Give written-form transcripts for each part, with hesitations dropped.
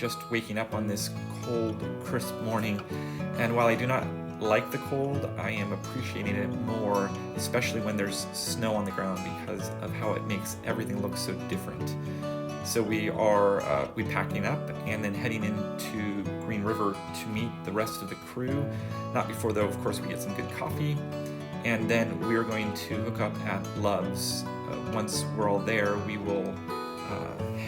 just waking up on this cold, crisp morning, and while I do not like the cold, I am appreciating it more, especially when there's snow on the ground, because of how it makes everything look so different. So we are packing up and then heading into Green River to meet the rest of the crew. Not before, though, of course, we get some good coffee. And then we are going to hook up at Love's. Once we're all there, we will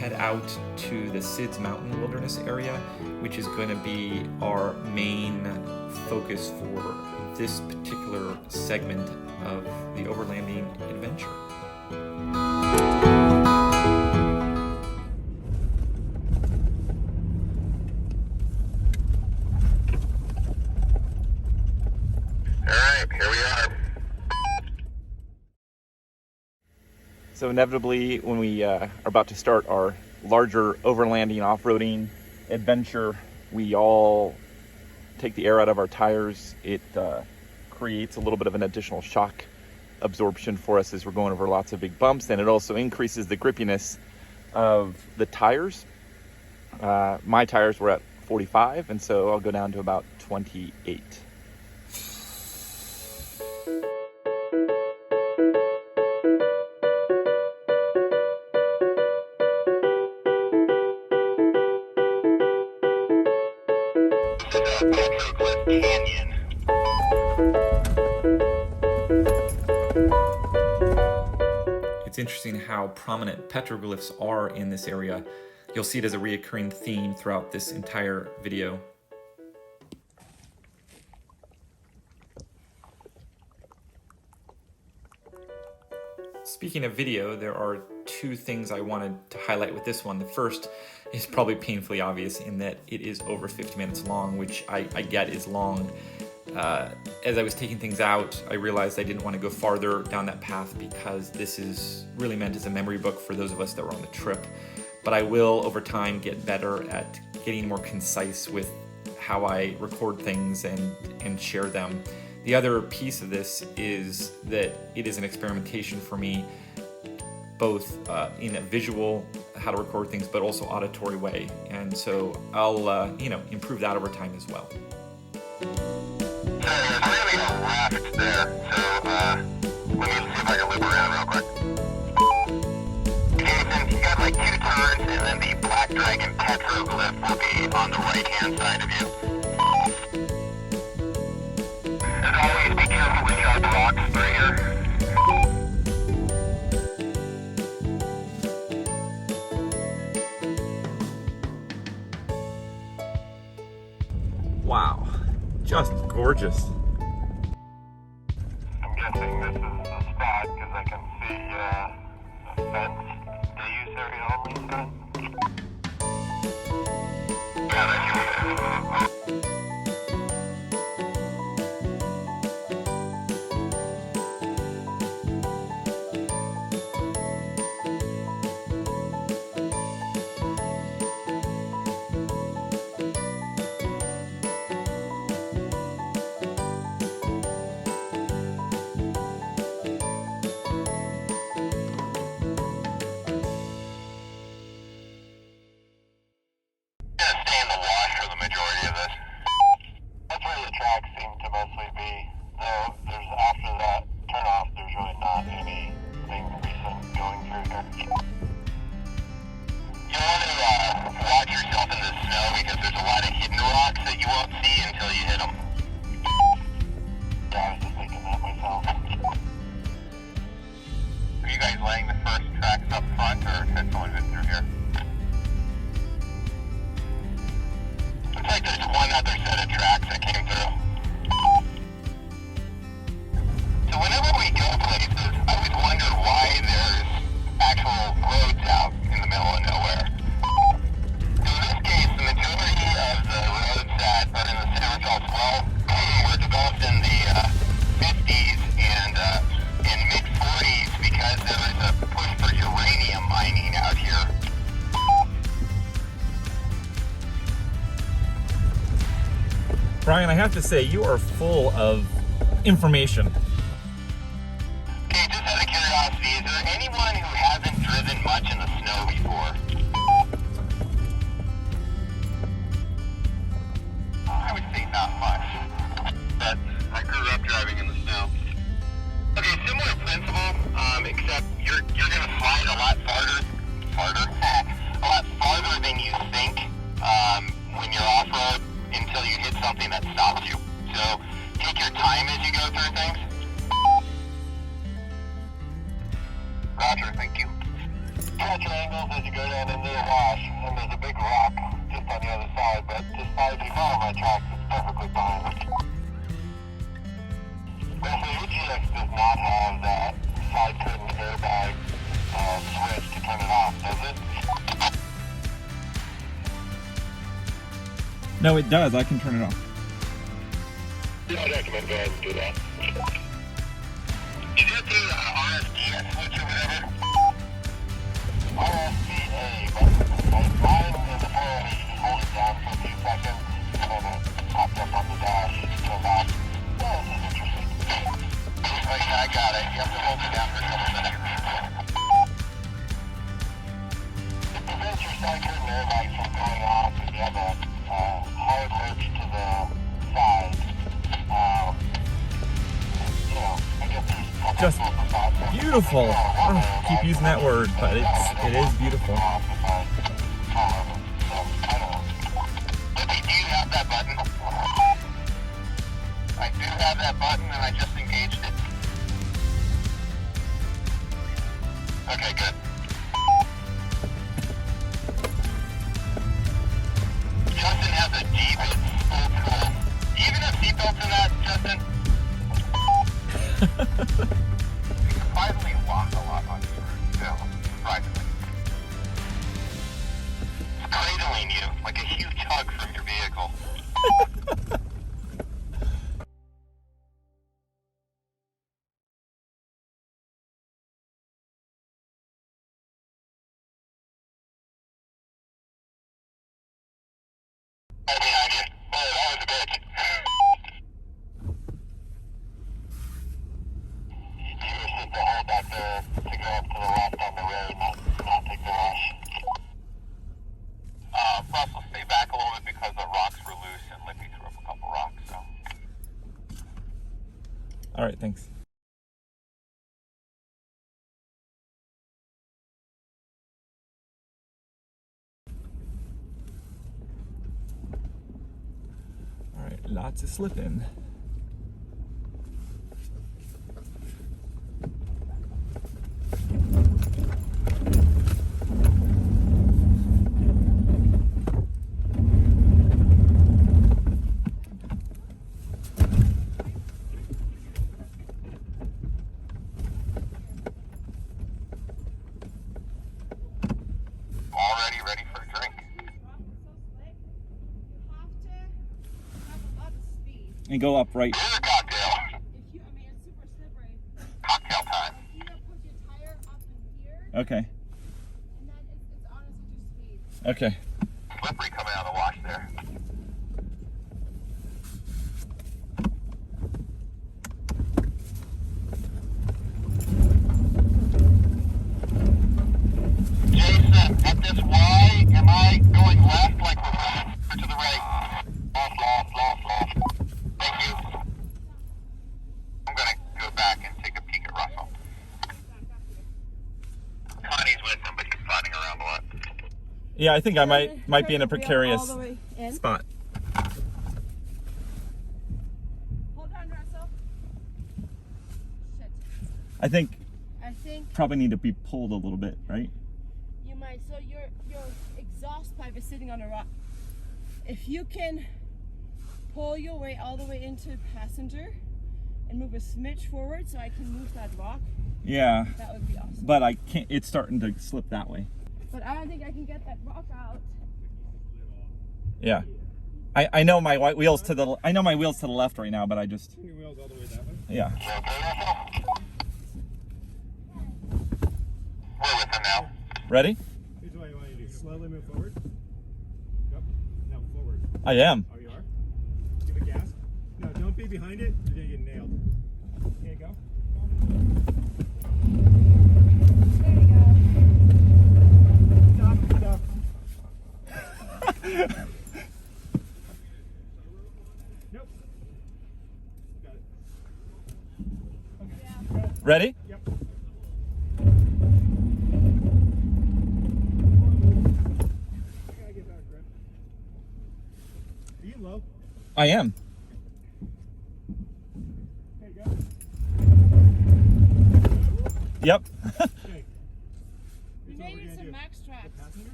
head out to the Sid's Mountain Wilderness area, which is going to be our main focus for this particular segment of the overlanding adventure. So inevitably, when we are about to start our larger overlanding off-roading adventure, we all take the air out of our tires. It creates a little bit of an additional shock absorption for us as we're going over lots of big bumps, and it also increases the grippiness of the tires. My tires were at 45, and so I'll go down to about 28. Petroglyphs Canyon. It's interesting how prominent petroglyphs are in this area. You'll see it as a reoccurring theme throughout this entire video. Speaking of video, there are two things I wanted to highlight with this one. The first is probably painfully obvious in that it is over 50 minutes long, which I get is long. As I was taking things out, I realized I didn't want to go farther down that path because this is really meant as a memory book for those of us that were on the trip. But I will, over time, get better at getting more concise with how I record things and share them. The other piece of this is that it is an experimentation for me, both in a visual, how to record things, but also auditory way. And so I'll, improve that over time as well. So there's really a raft there, so let me see if I can loop around real quick. Jason, you got like 2 turns, and then the Black Dragon Petroglyph will be on the right-hand side of you. And always be careful with sharp rocks through here. Wow, just gorgeous. I'm guessing this is the spot because I can see a fence. They use area only sign. Yeah, that's Brian, I have to say, you are full of information. Okay, just out of curiosity, is there anyone who hasn't driven much in the snow before? No, it does. I can turn it off. Yeah, I'd recommend go ahead and do that. Is it the RSD switch or whatever? RSDA, but I'm in the floor, you just hold it down for a few seconds, and then it pops up on the dash, turns on. Oh, this is interesting. Oh yeah, I got it. You have to hold it down for a couple minutes. It prevents your side curtain airbags from going off if you have a hard lurch to the side. Just beautiful. Oh, keep using that word, but it is beautiful. Do you have that button? I do have that button, and I just engaged it. Okay, good. Justin has a Jeep. It's old school. Do you even have seatbelts in that, Justin? Surprisingly lock a lot on you. Yeah, surprisingly. It's cradling you like a huge hug from your vehicle. Right behind you. Oh, that was a bitch. You were supposed to hold back there to go up to the left on the road, not take the rush. Russell, stay back a little bit because the rocks were loose and Lippy threw up a couple rocks, so. All right, thanks. All right, lots of slipping. Already ready for a drink. And go up right. Here's a cocktail. Cocktail time. Okay. Okay. Slippery coming out of the wash there. Jason, at this Y, am I going left like we're going or to the right? Left. Thank you. I'm going to go back and take a peek at Russell. Connie's with him, but he's sliding around a lot. Yeah, I think I might be in a precarious spot. Hold on, Russell. Shit. I think I think probably need to be pulled a little bit, right? you might. So your exhaust pipe is sitting on a rock. If you can pull your way all the way into passenger and move a smidge forward so I can move that rock, Yeah, that would be awesome. but I can't. It's starting to slip that way. But I don't think I can get that rock out. Yeah, I know my white wheels to the. I know my wheels to the left right now, but I just. Your wheels all the way that way. Yeah. We're with him now. Ready? Here's what you want to do. Slowly move forward. Yep. Now forward. I am. Oh, you are? Give it gas. No, don't be behind it. You're going to get nailed. Okay, go. There you go. Stop. Nope. Got it. Okay. Ready? Yep. I gotta get better grip. Are you low? I am. Okay, go. Yep. Okay. You Here's what made we're it gonna some do. max tracks. Passenger.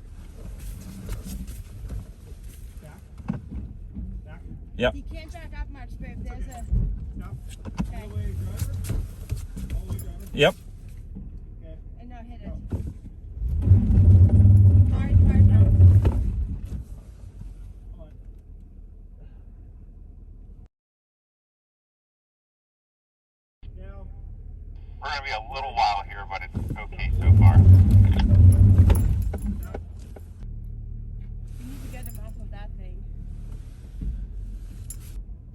Back. Yep. You can't jack up much, babe. There's Okay. a. Stop. Okay. All the way driver. All the way driver. Yep. Okay. And now hit it. Go. Hard now. Hold on. to be a little while here, but it's okay so far. You need to get him off of that thing.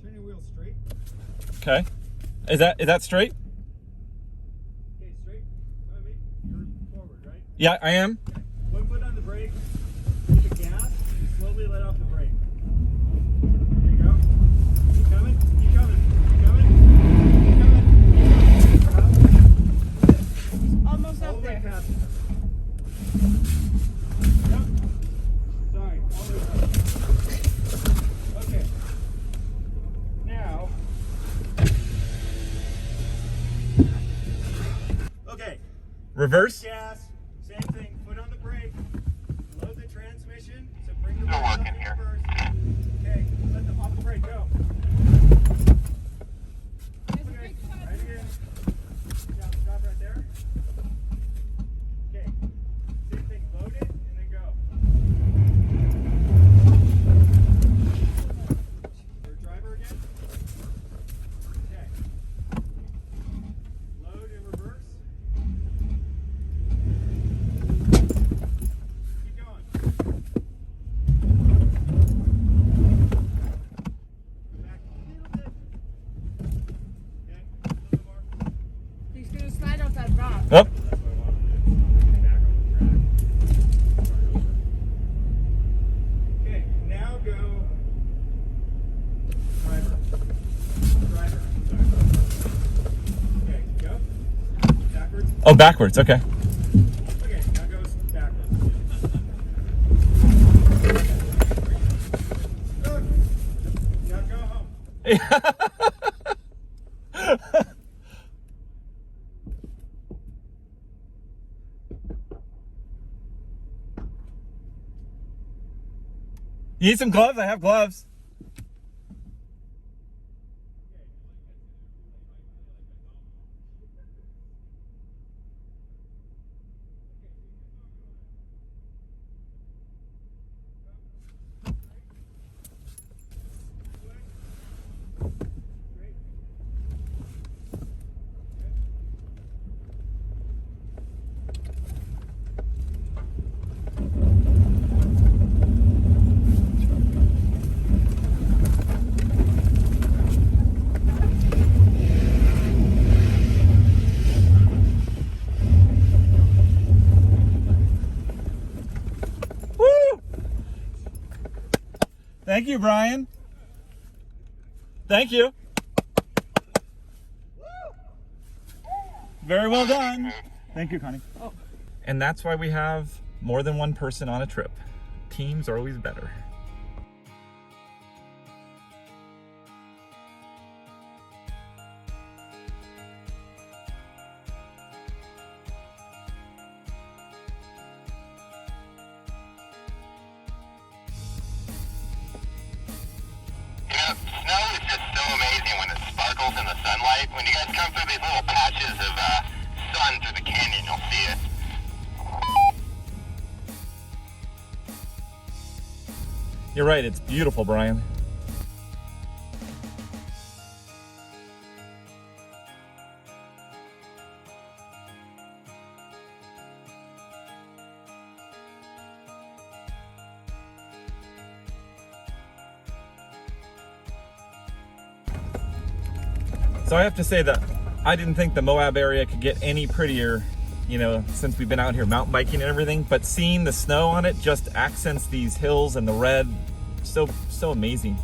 Turn your wheel straight. Okay. Is that straight? Okay, straight. I mean, you're forward, right? Yeah, I am. Okay. One foot on the brake. Hit the gas. And slowly let off the brake. There you go. Keep coming. Keep coming. Keep coming. Keep coming. Almost All up the way there. past. Yep. Sorry. All the way past. Okay. Now. Okay. Reverse. Gas. Same thing. Foot on the brake. Load the transmission. So bring the Still wheels working up here. first. Okay. Let the off the brake. Go. There's a Okay. big shot. Right again. Yeah, stop right there. Okay. Same thing. Load it and then go. Your driver again. Okay. Load and reverse. Keep going. Go back a little bit. Okay. A little more. He's gonna slide off that rock. Oh. That's what I wanted to do. Get back on the track. Okay, now go driver. Driver. Sorry. Okay, go. Backwards. Oh, backwards. Okay. Okay, now goes backwards. Good. Now go home. You need some gloves? I have gloves. Woo! Thank you, Brian. Thank you. Very well done. Thank you, Connie. Oh. And that's why we have more than one person on a trip. Teams are always better. You know, snow is just so amazing when it sparkles in the sunlight. When you guys come through these little patches of sun through the canyon, you'll see it. You're right, it's beautiful, Brian. So I have to say that I didn't think the Moab area could get any prettier, you know, since we've been out here mountain biking and everything, but seeing the snow on it just accents these hills and the red. So amazing.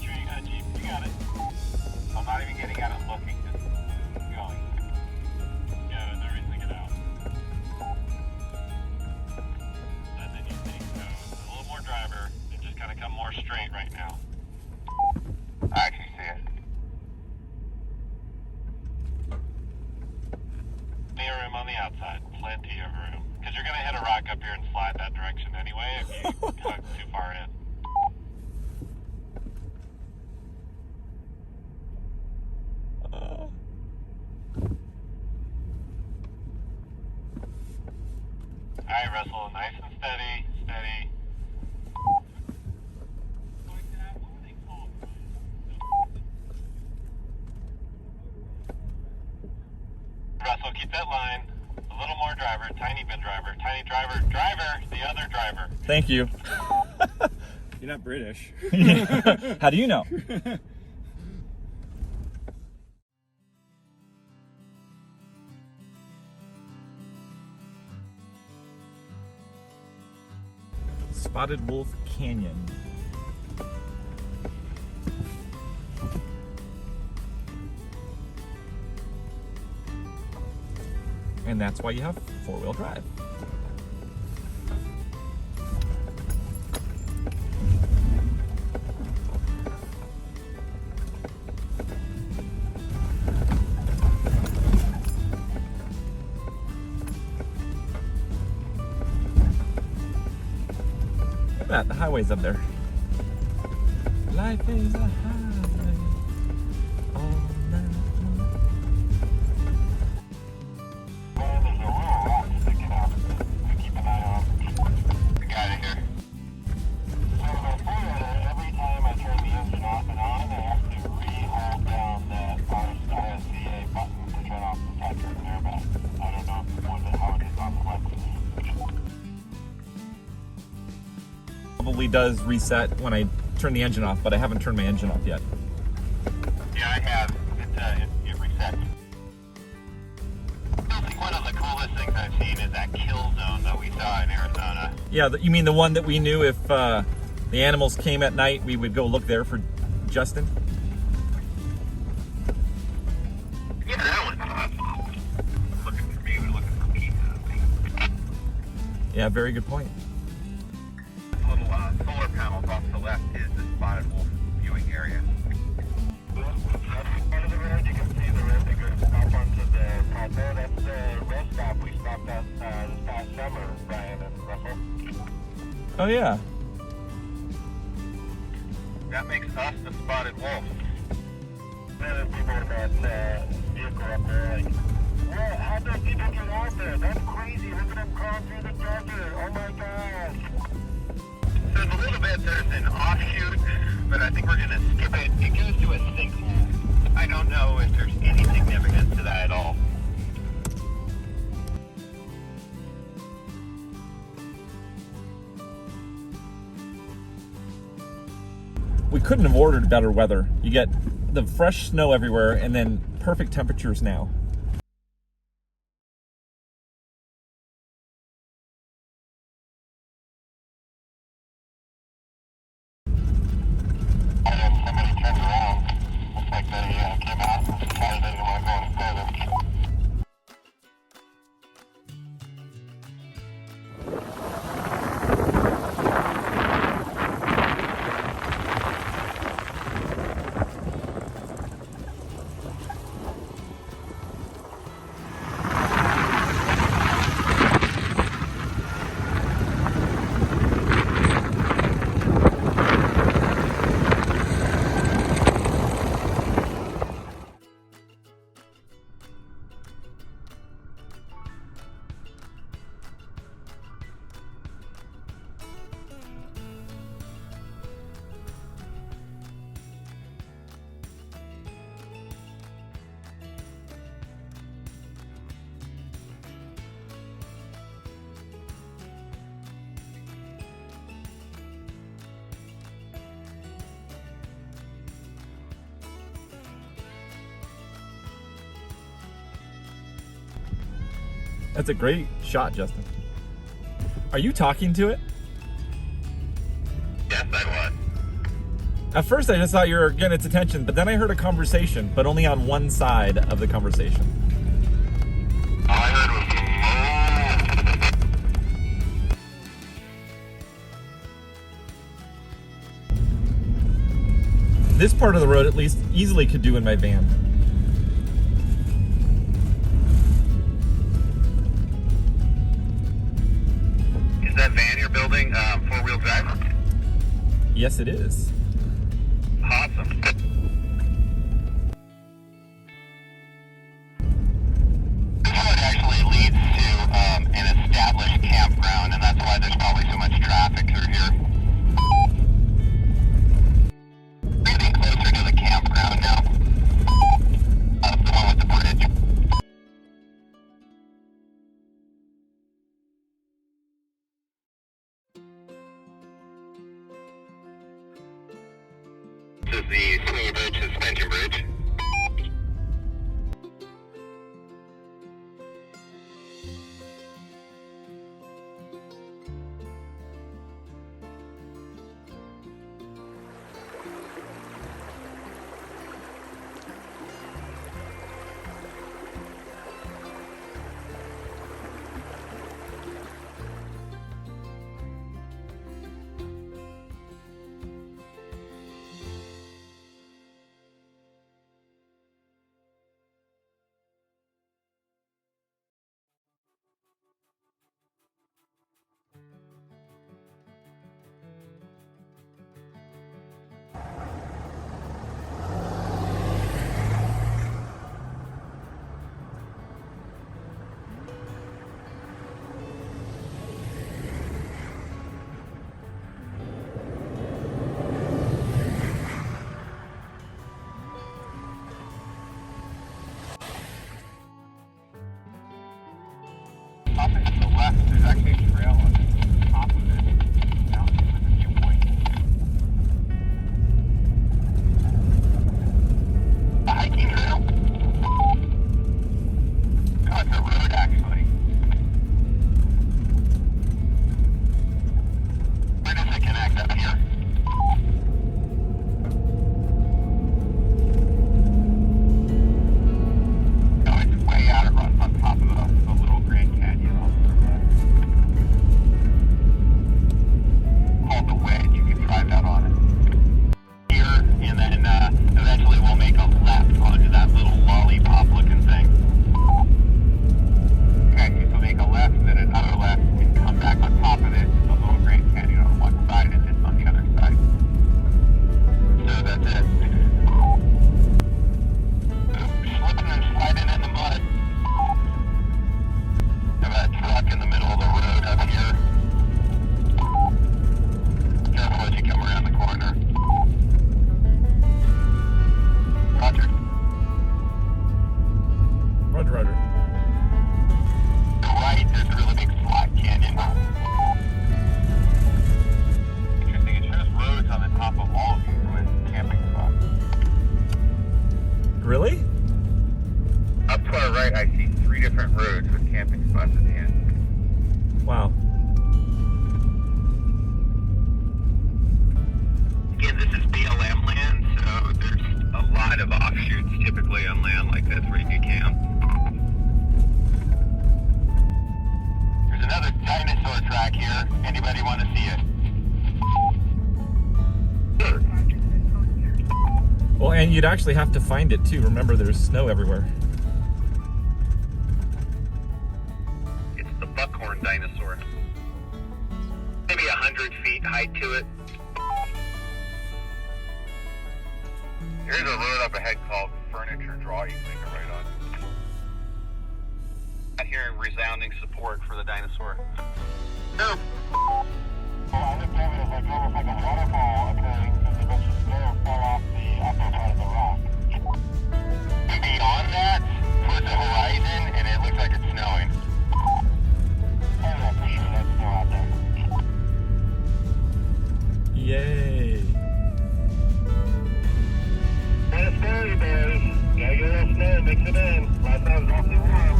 Sure you got it, Jeep. You got it. I'm not even getting out and looking, just going. Yeah, they're racing it out. And then you think, so it's a little more driver. It just kind of come more straight right now. I actually see it. Plenty of room on the outside. Plenty of room. Because you're going to hit a rock up here and slide that direction anyway if you cut too far in. Alright, Russell. Nice and steady. Steady. Russell, keep that line. A little more driver, tiny bit driver, tiny driver, driver, the other driver. Thank you. You're not British. How do you know? Spotted Wolf Canyon. And that's why you have four-wheel drive. Look at that, the highway's up there. Life is a highway. All night long. Man, there's a little rock sticking out. We keep an eye on. We got it here. So the four-wheeler, every time I turn the engine off and on, I have to re-hold down that RSCA button to turn off the touch there, but I don't know how it is on the Wedge. Probably does reset when I turn the engine off, but I haven't turned my engine off yet. Yeah, I have. It resets. I think one of the coolest things I've seen is that kill zone that we saw in Arizona. Yeah, you mean the one that we knew if the animals came at night, we would go look there for Justin? Yeah, that one. Looking for me, we're looking for me. Yeah, very good point. Little solar panels off to the left is the Spotted Wolf viewing area. That's part of the road. You can see the road that goes up onto the plateau. That's the rest stop we stopped at this past summer, Brian and Russell. Oh yeah. That makes us the Spotted Wolf. There's people in that vehicle up there like, well, how do people get out there? That's crazy. Look at them crawling through the desert. Oh my gosh. So there's a little bit, there's an offshoot, but I think we're going to skip it. It goes to a sinkhole. I don't know if there's any significance to that at all. We couldn't have ordered better weather. You get the fresh snow everywhere and then perfect temperatures now. Somebody turned around. Looks like they came out and decided they didn't want to go any further. That's a great shot, Justin. Are you talking to it? Yes, I was. At first I just thought you were getting its attention, but then I heard a conversation, but only on one side of the conversation. All I heard was, This part of the road, at least, easily could do in my van. is that van you're building four-wheel drive? Yes, it is. Awesome. This road actually leads to an established campground, and that's why there's probably so much traffic through here. Getting closer to the campground now. The one with the bridge. the Swivel Bridge suspension bridge. Up and to the left, there's actually a trail on the top of it, down to the viewpoint. A hiking trail? No, it's a road actually. Where does it connect up here? No, it's way out. It runs on top of the little Grand Canyon off to the left. Called the Wedge. You can drive that on it. Here, and then eventually we'll make a left onto that little lollipop-looking thing. Okay, so make a left, and then another left, and come back on top of it. The little Grand Canyon on one side, and it's on the other side. So that's it. Slipping and sliding in the mud. Have a truck in the middle of the road up here. Careful as you come around the corner. Roger. Roger, roger. To the right, there's a really big flat canyon. Interesting, it shows roads on the top of all of these with camping spots. Really? Up to our right, I see 3 different roads with camping spots at the end. Wow. Again, this is BLM land, so there's a lot of offshoots typically on land like this where you can camp. There's another dinosaur track here. Anybody want to see it? Sure. Well, and you'd actually have to find it too. Remember, there's snow everywhere. It's the buckhorn dinosaur. Maybe 100 feet height to it. There's a road up ahead called Furniture Draw you can make a right on. I'm hearing resounding support for the dinosaur. No. Well, I looked over it as like almost like a waterfall occurring because a bunch of snow fell off the upper part of the rock. And beyond that, towards the horizon, and it looks like it's snowing. Oh yeah, for sure, that's snow out there. Yay. Kind of scary, boys. Gotta get a little snow, mix it in. Last time was awfully warm.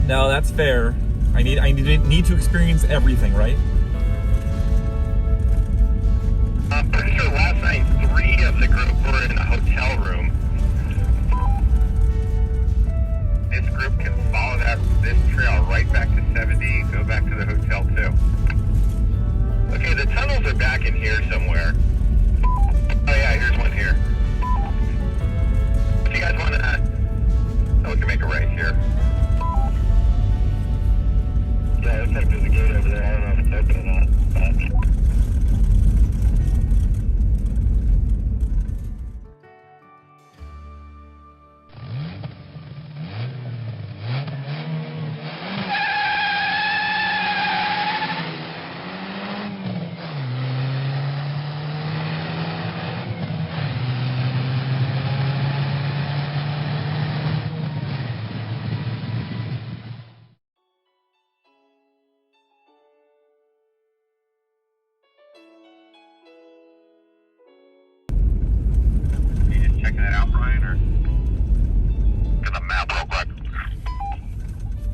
No, that's fair. I need to experience everything, right? I'm pretty sure last night 3 of the group were in a hotel room. This group can follow this trail right back to 70, go back to the hotel too. Okay, the tunnels are back in here somewhere. Oh yeah, here's one here. If you guys want to, we can make a right here. Yeah, it looks like there's a gate over there. I don't know if it's open or not. But... checking it out, Brian, or get the map real quick?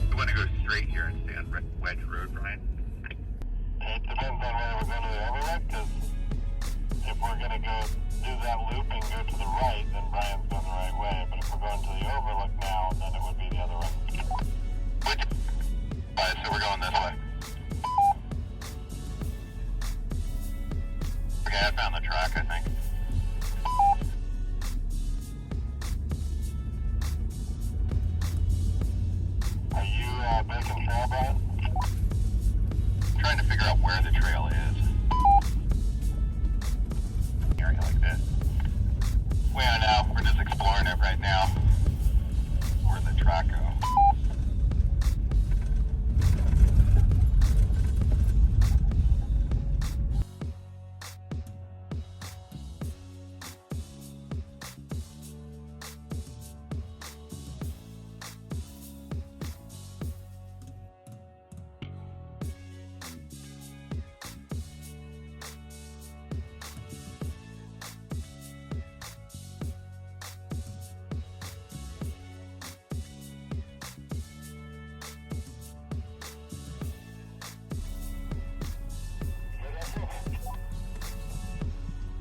You want to go straight here and stay on Wedge Road, Brian? It depends on where we're going to the Overlook, because if we're going to go do that loop and go to the right, then Brian's going the right way. But if we're going to the Overlook now, then it would be the other way. Alright, so we're going this way. Okay, I found the track, I think. Are you breaking trail, Brian? Trying to figure out where the trail is. Area like this. We don't know. We're just exploring it right now. Where the track goes.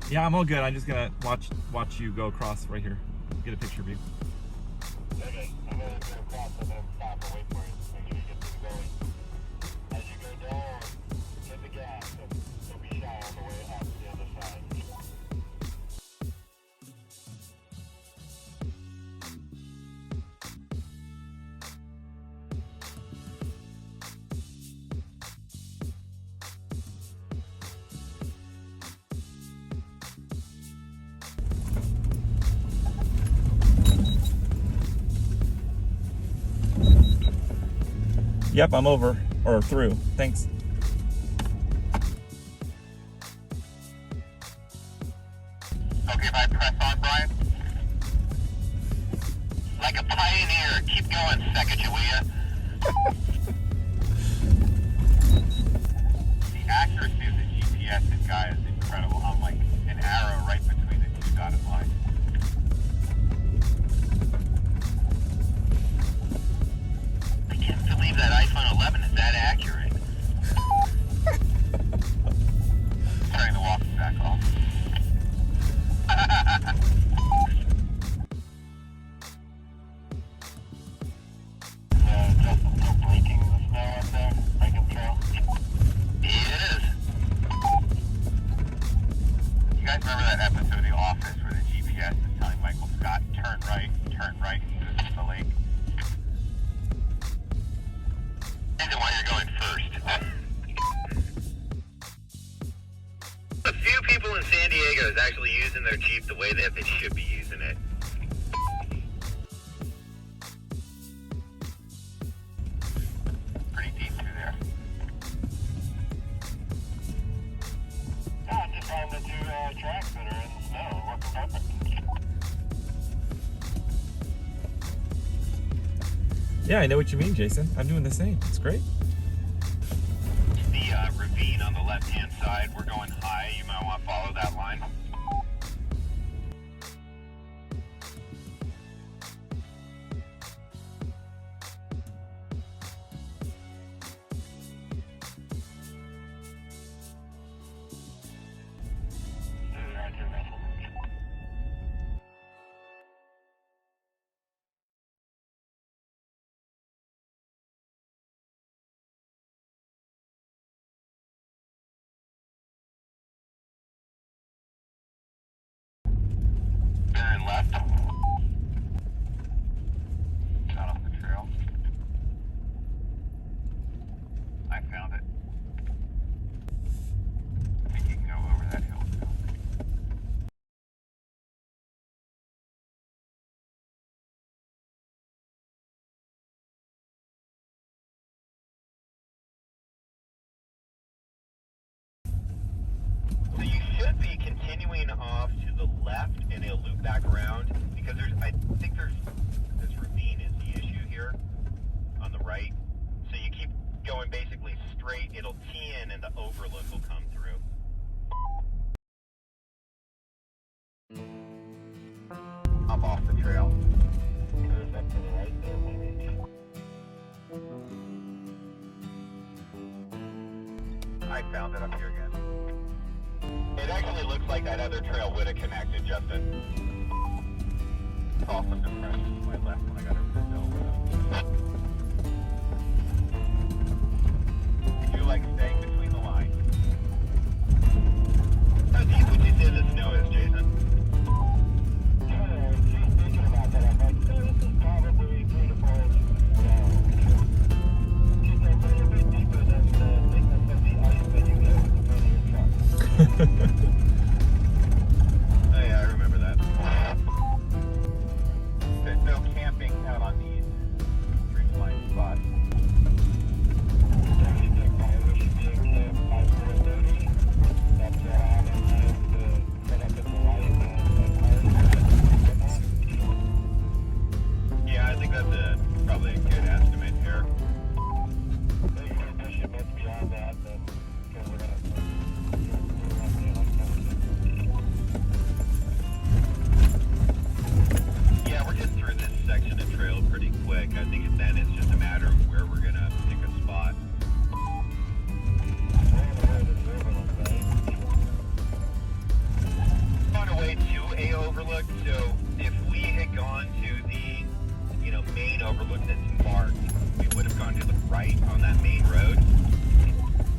Yeah, I'm all good. I'm just gonna watch you go across right here. Get a picture of you. Okay, I'm gonna go across and then stop and wait for you. Make sure you get things going. As you go down, hit the gas and don't be shy on the way up the other side. Yep, I'm over or through. Thanks. Okay, if I press on, Brian? Like a pioneer. Keep going, Sacagawea. The accuracy of the GPS in Gaia is incredible. I'm like an arrow right between the two dotted lines. I can't believe that iPhone 11 is that accurate. Turning the walkie back off. Justin still breaking the snow up there? Breaking the trail? He is. You guys remember that episode of The Office where the GPS is telling Michael Scott, turn right, and goes to the lake? Reason why you're going first. A few people in San Diego is actually using their Jeep the way that they should be using it. Pretty deep through there. Yeah, I just found the two tracks that are in the snow working perfect. Yeah, I know what you mean, Jason. I'm doing the same. It's great. The ravine on the left-hand side, we're going high. You might want to follow that line. Turn left. Out off the trail. I found it. I think you can go over that hill too. So you should be continuing off to the left and it'll loop back around because I think this ravine is the issue here on the right. So you keep going basically straight, it'll tee in and the overlook will come through. I found it up here again. It actually looks like that other trail would have connected, Justin. Saw some depressions to my left when I got over the hill. I do like staying between the lines. How deep would you say the snow is, Jason? She's thinking about that. I'm like, so this is probably 3 to 4 inches of snow. Just a little bit deeper than the thickness of the ice that you get with the front of your truck. Oh yeah, I remember that. There's no camping out on these ridgeline spots. Yeah, I think that's probably a good estimate here. If you want to push it much beyond that, then we're going to yeah, we're getting through this section of trail pretty quick. I think then it's just a matter of where we're going to pick a spot. On our way to a overlook, so if we had gone to the, main overlook that's marked, we would have gone to the right on that main road,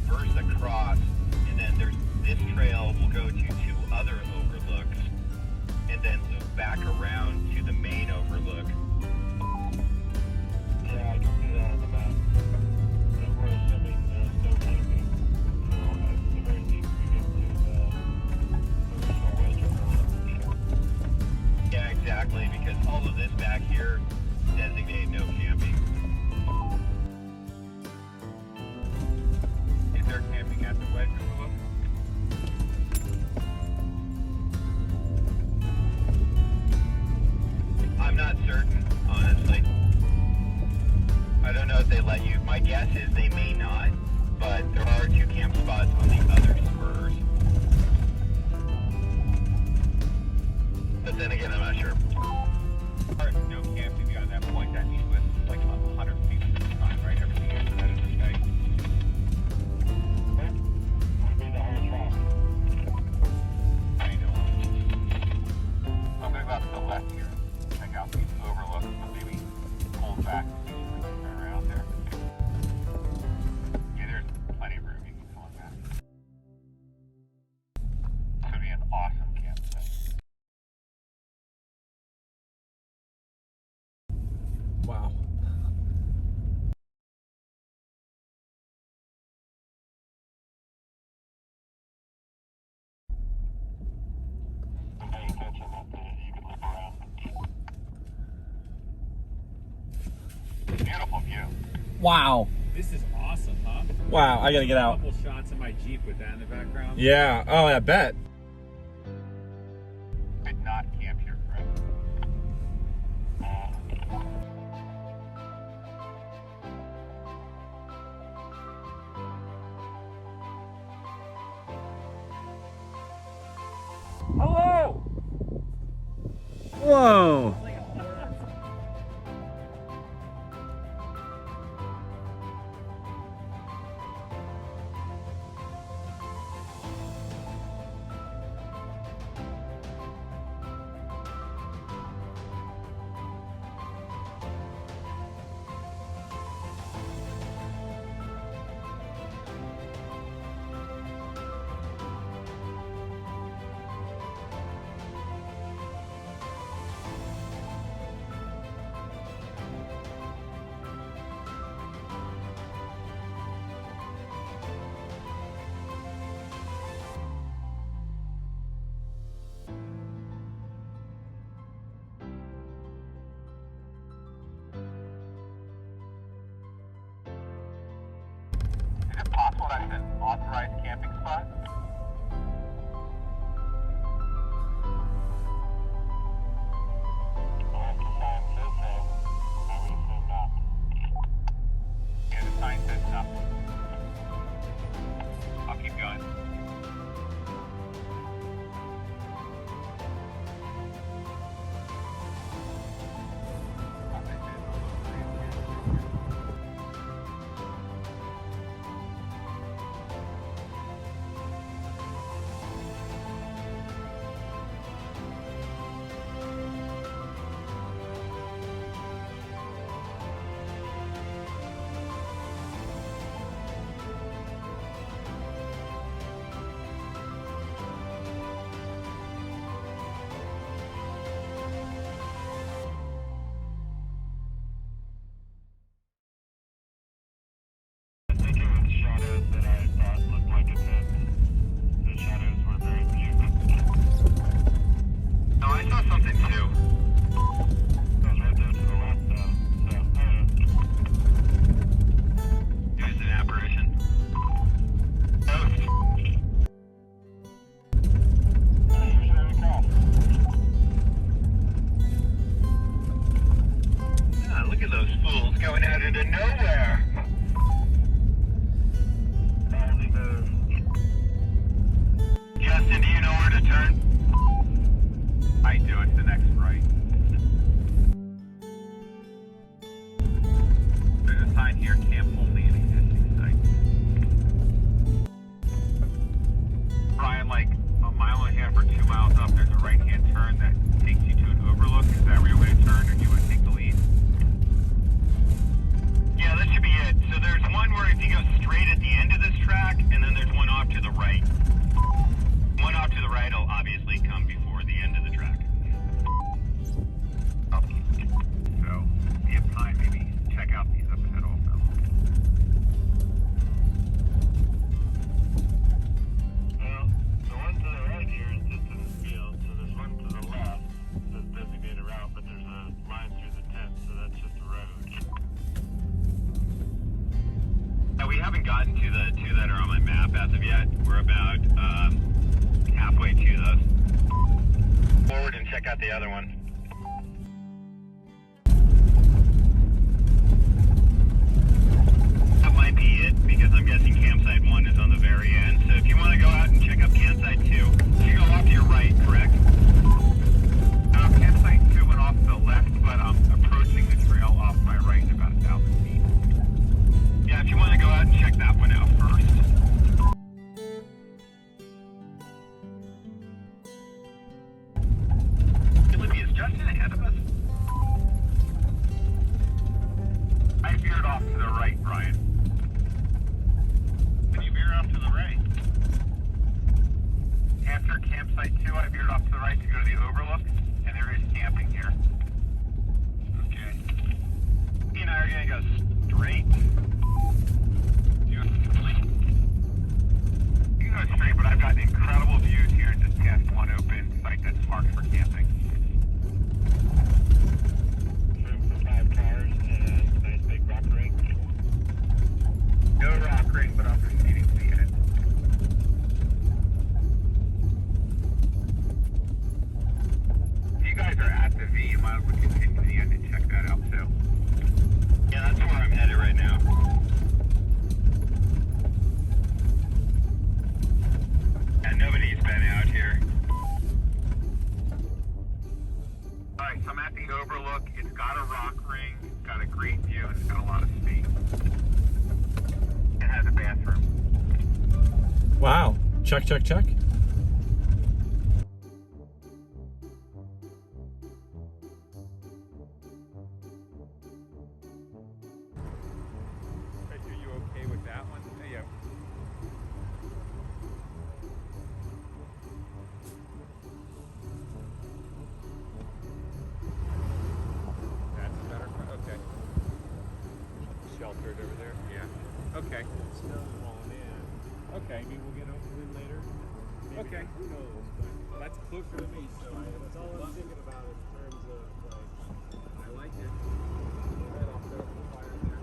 first across, and then there's this trail will go to 2 other overlooks, and then loop back around to the main overlook. Yeah, I can see that on the map. We're assuming there's no camping. So at the very least, we get to the original Wedge overlook. Yeah, exactly, because all of this back here designate no camping. Is there camping at the Wedge overlook? I'm not certain, honestly. I don't know if they let you. My guess is they may not, but there are 2 camp spots on the other spurs. But then again, I'm not sure. No camping beyond that point. That means with like 100 feet at the time, right? Everything after that is okay. Would be the whole track. I know. I'm going to go out to the left here. Check out these overlooks, but maybe pull back and see if we can turn around there. Yeah, there's plenty of room. You can go on that. It's going to be an awesome campsite. Wow. Paying attention that you can look around. Beautiful view. Wow. This is awesome, huh? Wow, I gotta get A out. couple shots of my Jeep with that in the background. Yeah, oh, I bet. Did not camp here, correct? Hello! Whoa. fools going out into nowhere. Justin, do you know where to turn? I do. It's the next right. There's a sign here, camp only in existing site. Brian, like a mile and a half or 2 miles up, there's a right-hand turn that takes you to an overlook. Is that where you want to turn, or do you want to take the lead? Yeah, that should be it. So there's one where if you go straight at the end of this track, and then there's one off to the right. One off to the right will obviously come before the end of the track. Okay. So, if you have time, maybe check out these up ahead also. Well, the one to the right here is just in the field, so there's one to the left that's designated route, but there's a line through the tent, so that's just a road. Now, we haven't gotten to the two that are on my map as of yet. We're about halfway to those. Forward and check out the other one. That might be it, because I'm guessing campsite 1 is on the very end. So if you want to go out and check out campsite 2, you go off to your right, correct? Campsite 2 went off to the left, but I'm approaching the trail off my right about 1,000 feet. Yeah, if you want to go out and check that one out first. Is Justin ahead of us? I veered off to the right, Brian. When you veer off to the right? After campsite 2, I veered off to the right to go to the overlook, and there is camping here. Okay. He and I are going to go straight. You can go straight, but I've got incredible views here and just past one open site that's marked for camping. Room for 5 cars and a nice big rock ring. No rock ring, but I'm proceeding to the end. If you guys are at the V, you might as well continue to the end and check that out too. Yeah, that's where I'm headed right now. And nobody's been out here. Alright, so I'm at the overlook. It's got a rock ring, it's got a great view, and it's got a lot of space. It has a bathroom. Wow. Check, check, check. Are you okay with that one? Yeah. That's better. Okay. Sheltered over there. Yeah. Okay. Snow falling in. Okay. Maybe we'll get over in later. Maybe. Okay. Who knows? But that's closer to me, so that's all I'm thinking about in terms of like. I like it. Right off there with the fire there.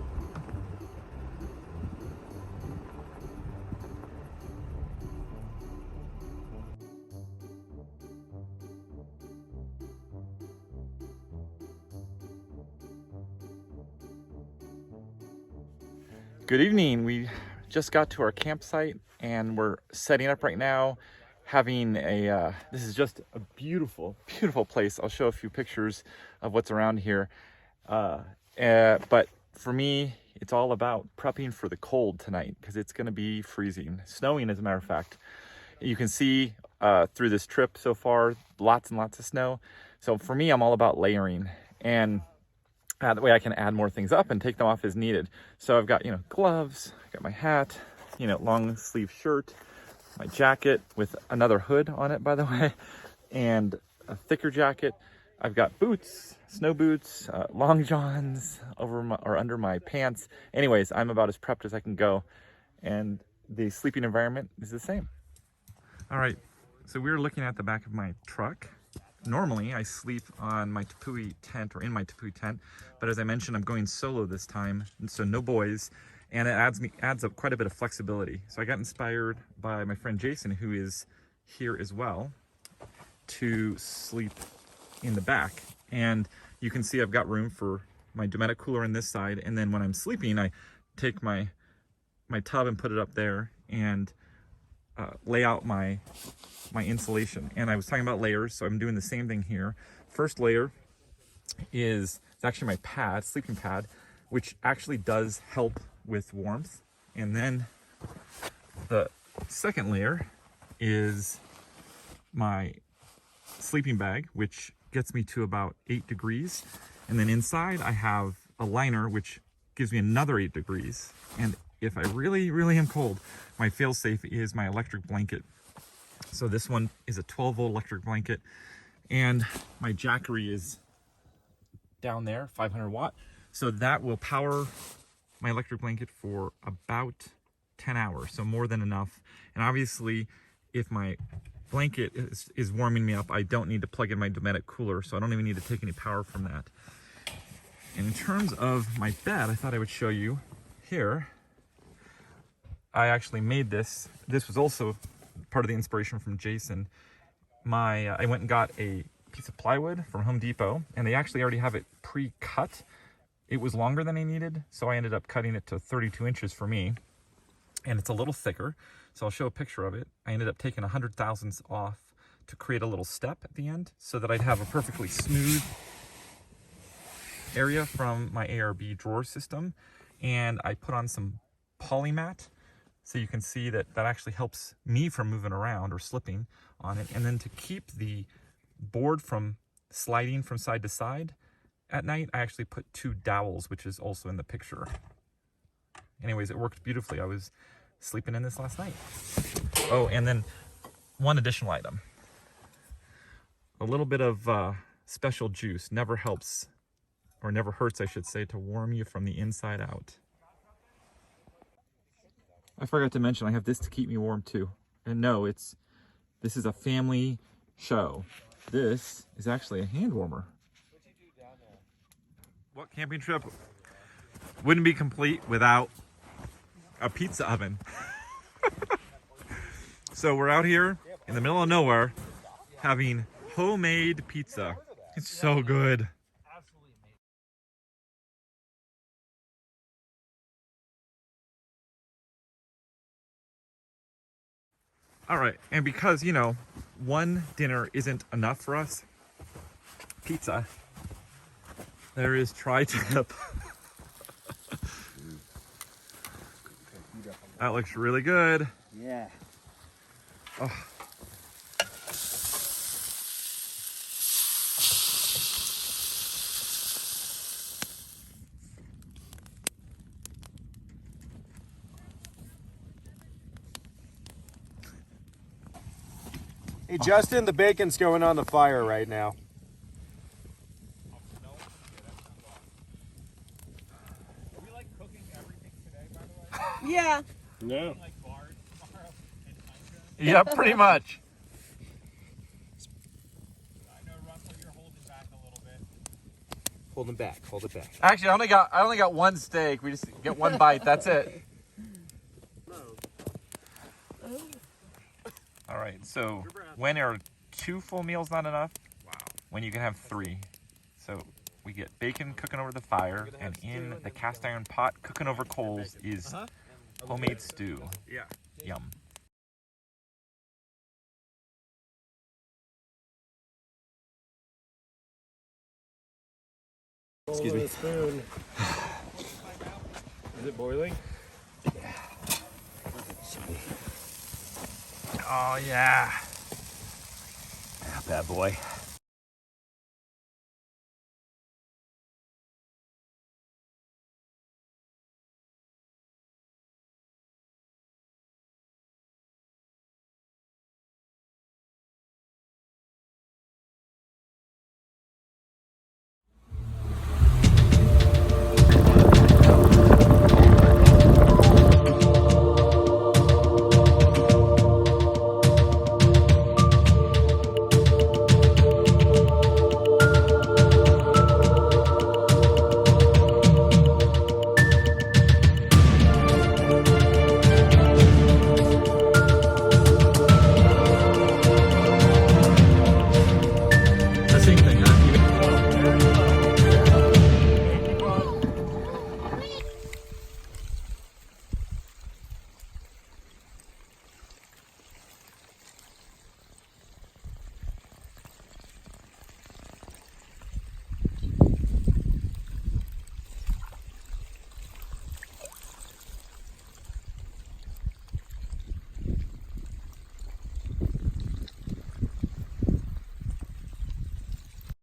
Good evening. We just got to our campsite and we're setting up right now, having a, this is just a beautiful, beautiful place. I'll show a few pictures of what's around here. But for me, it's all about prepping for the cold tonight because it's going to be freezing, snowing as a matter of fact. You can see through this trip so far, lots and lots of snow. So for me, I'm all about layering, and that way I can add more things up and take them off as needed. So I've got, gloves, I've got my hat, long sleeve shirt, my jacket with another hood on it, by the way, and a thicker jacket. I've got boots, snow boots, long johns under my pants. Anyways, I'm about as prepped as I can go. And the sleeping environment is the same. All right, so we're looking at the back of my truck. Normally I sleep on my Tepui tent or in my Tepui tent, but as I mentioned, I'm going solo this time, and so no boys, and it adds up quite a bit of flexibility. So I got inspired by my friend Jason, who is here as well, to sleep in the back. And you can see I've got room for my Dometic cooler on this side, and then when I'm sleeping, I take my tub and put it up there and lay out my insulation. And I was talking about layers, so I'm doing the same thing here. First layer is it's actually my pad, sleeping pad, which actually does help with warmth. And then the second layer is my sleeping bag, which gets me to about 8 degrees. And then inside I have a liner, which gives me another 8 degrees. And if I really, really am cold, my fail-safe is my electric blanket. So this one is a 12-volt electric blanket, and my Jackery is down there, 500 watt. So that will power my electric blanket for about 10 hours, so more than enough. And obviously, if my blanket is warming me up, I don't need to plug in my Dometic cooler, so I don't even need to take any power from that. And in terms of my bed, I thought I would show you here. I actually made this. This was also part of the inspiration from Jason. I went and got a piece of plywood from Home Depot, and they actually already have it pre-cut. It was longer than I needed, so I ended up cutting it to 32 inches for me, and it's a little thicker, so I'll show a picture of it. I ended up taking 100 thousandths off to create a little step at the end so that I'd have a perfectly smooth area from my ARB drawer system. And I put on some polymat, so you can see that that actually helps me from moving around or slipping on it. And then to keep the board from sliding from side to side at night, I actually put 2 dowels, which is also in the picture. Anyways, it worked beautifully. I was sleeping in this last night. Oh, and then one additional item. A little bit of special juice never helps, or never hurts, I should say, to warm you from the inside out. I forgot to mention I have this to keep me warm too. And no, this is a family show. This is actually a hand warmer. What camping trip wouldn't be complete without a pizza oven? So we're out here in the middle of nowhere having homemade pizza. It's so good. All right, and because, you know, one dinner isn't enough for us, pizza, there is tri-tip. That looks really good. Yeah. Oh. Hey Justin, the bacon's going on the fire right now. Are we like cooking everything today, by the way? Yeah. No. Like bars tomorrow and Yeah, pretty much. I know, Russell, you're holding back a little bit. Hold it back, hold it back. Actually, I only got one steak. We just get one bite. That's it. All right. So when are 2 full meals not enough? Wow. When you can have 3. So we get bacon cooking over the fire, and in the cast iron pot cooking over coals is homemade stew. Yeah. Yum. Excuse me. Spoon. Is it boiling? Oh yeah. Bad boy.